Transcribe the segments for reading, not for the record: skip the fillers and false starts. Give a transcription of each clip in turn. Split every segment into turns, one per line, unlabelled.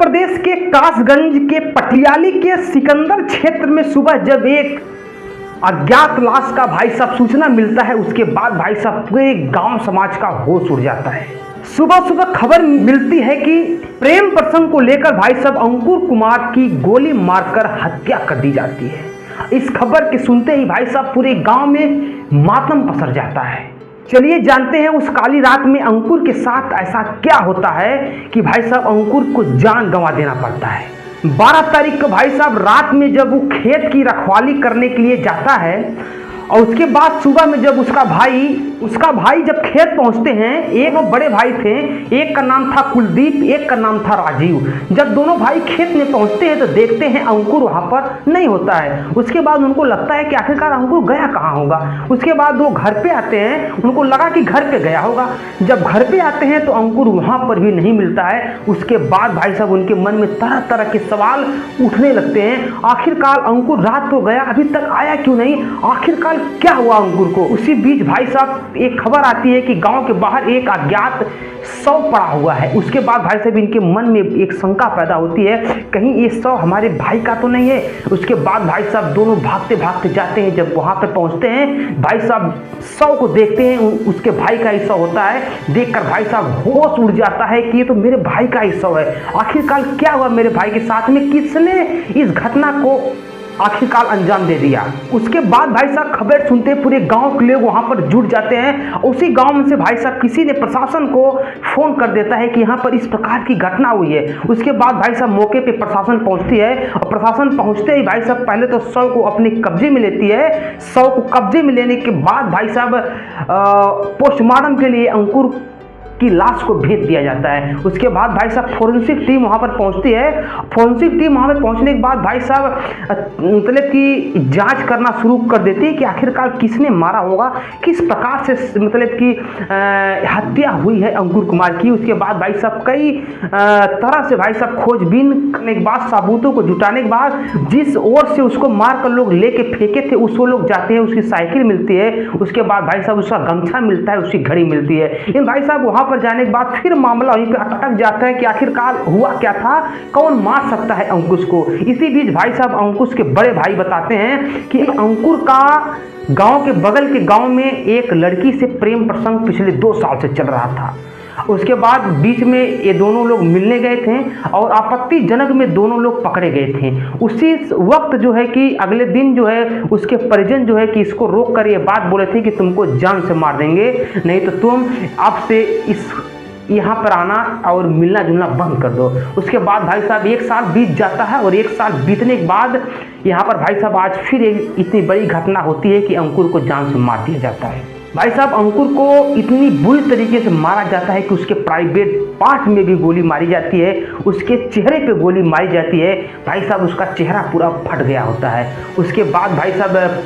प्रदेश के कासगंज के पटियाली के सिकंदर क्षेत्र में सुबह जब एक अज्ञात लाश का भाई साहब सूचना मिलता है, उसके बाद भाई साहब पूरे गांव समाज का होश उड़ जाता है। सुबह सुबह खबर मिलती है कि प्रेम प्रसंग को लेकर भाई साहब अंकुर कुमार की गोली मारकर हत्या कर दी जाती है। इस खबर के सुनते ही भाई साहब पूरे गांव में मातम पसर जाता है। चलिए जानते हैं उस काली रात में अंकुर के साथ ऐसा क्या होता है कि भाई साहब अंकुर को जान गंवा देना पड़ता है। 12 तारीख को भाई साहब रात में जब वो खेत की रखवाली करने के लिए जाता है और उसके बाद सुबह में जब उसका भाई जब खेत पहुंचते हैं, एक वो बड़े भाई थे, एक का नाम था कुलदीप, एक का नाम था राजीव। जब दोनों भाई खेत में पहुंचते हैं तो देखते हैं अंकुर वहां पर नहीं होता है। उसके बाद उनको लगता है कि आखिरकार अंकुर गया कहाँ होगा। उसके बाद वो घर पे आते हैं, उनको लगा कि घर पे गया होगा। जब घर पे आते हैं तो अंकुर वहां पर भी नहीं मिलता है। उसके बाद भाई साहब उनके मन में तरह तरह के सवाल उठने लगते हैं। आखिरकार अंकुर रात को गया, अभी तक आया क्यों नहीं, आखिरकार क्या हुआ अंकुर को। उसी बीच भाई साहब एक खबर आती है कि गांव के बाहर एक अज्ञात शव पड़ा हुआ है। उसके बाद भाई साहब इनके मन में एक शंका पैदा होती है, कहीं ये शव हमारे भाई का तो नहीं है। उसके बाद भाई साहब दोनों भागते भागते जाते हैं। जब वहां पर पहुंचते हैं, भाई साहब शव को देखते हैं, उसके भाई का ही शव होता है। देखकर भाई साहब होश उड़ जाता है कि ये तो मेरे भाई का ही शव है। आखिरकार क्या हुआ मेरे भाई के साथ में, किसने इस घटना को आखिरकार अंजाम दे दिया। उसके बाद भाई साहब खबर सुनते पूरे गांव के लोग वहां पर जुट जाते हैं। उसी गांव में से भाई साहब किसी ने प्रशासन को फोन कर देता है कि यहाँ पर इस प्रकार की घटना हुई है। उसके बाद भाई साहब मौके पे प्रशासन पहुंचती है और प्रशासन पहुंचते ही भाई साहब पहले तो शव को अपने कब्जे में लेती है। शव को कब्जे में लेने के बाद भाई साहब पोस्टमार्टम के लिए अंकुर की लाश को भेज दिया जाता है। उसके बाद भाई साहब फोरेंसिक टीम वहां पर पहुंचती है। फोरेंसिक टीम वहां पर पहुंचने के बाद भाई साहब मतलब कि जांच करना शुरू कर देती है कि आखिरकार किसने मारा होगा, किस प्रकार से मतलब कि हत्या हुई है अंकुर कुमार की। उसके बाद भाई साहब कई तरह से भाई साहब खोजबीन करने के बाद, सबूतों को जुटाने के बाद, जिस ओर से उसको मार कर लोग लेके फेंके थे उस लोग जाते हैं, उसकी साइकिल मिलती है। उसके बाद भाई साहब उसका गमछा मिलता है, उसकी घड़ी मिलती है। इन भाई साहब वहां पर जाने के बाद फिर मामला वहीं पे अटक जाता है कि आखिरकार हुआ क्या था, कौन मार सकता है अंकुश को। इसी बीच भाई साहब अंकुश के बड़े भाई बताते हैं कि अंकुर का गांव के बगल के गांव में एक लड़की से प्रेम प्रसंग पिछले 2 साल से चल रहा था। उसके बाद बीच में ये दोनों लोग मिलने गए थे और आपत्तिजनक में दोनों लोग पकड़े गए थे। उसी वक्त जो है कि अगले दिन जो है उसके परिजन जो है कि इसको रोक कर ये बात बोले थे कि तुमको जान से मार देंगे, नहीं तो तुम अब से इस यहाँ पर आना और मिलना जुलना बंद कर दो। उसके बाद भाई साहब 1 साल बीत जाता है और 1 साल बीतने के बाद यहाँ पर भाई साहब आज फिर एक इतनी बड़ी घटना होती है कि अंकुर को जान से मार दिया जाता है। भाई साहब अंकुर को इतनी बुरी तरीके से मारा जाता है कि उसके प्राइवेट पार्ट में भी गोली मारी जाती है, उसके चेहरे पे गोली मारी जाती है। भाई साहब उसका चेहरा पूरा फट गया होता है। उसके बाद भाई साहब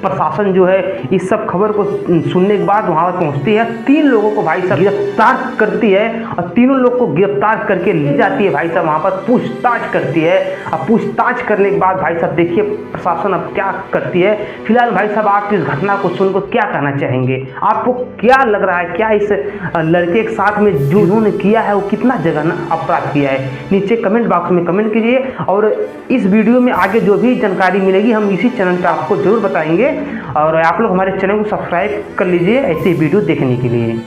प्रशासन जो है इस सब खबर को सुनने के बाद वहाँ पर पहुँचती है। 3 लोगों को भाई साहब गिरफ्तार करती है और तीनों लोग को गिरफ्तार करके ले जाती है। भाई साहब वहाँ पर पूछताछ करती है और पूछताछ करने के बाद भाई साहब देखिए प्रशासन अब क्या करती है। फिलहाल भाई साहब आप इस घटना को सुनकर क्या कहना चाहेंगे, आपको क्या लग रहा है, क्या इस लड़के के साथ में जो उन्होंने किया है वो कितना जघन्य अपराध किया है, नीचे कमेंट बॉक्स में कमेंट कीजिए। और इस वीडियो में आगे जो भी जानकारी मिलेगी हम इसी चैनल पर आपको जरूर बताएंगे। और आप लोग हमारे चैनल को सब्सक्राइब कर लीजिए ऐसे वीडियो देखने के लिए।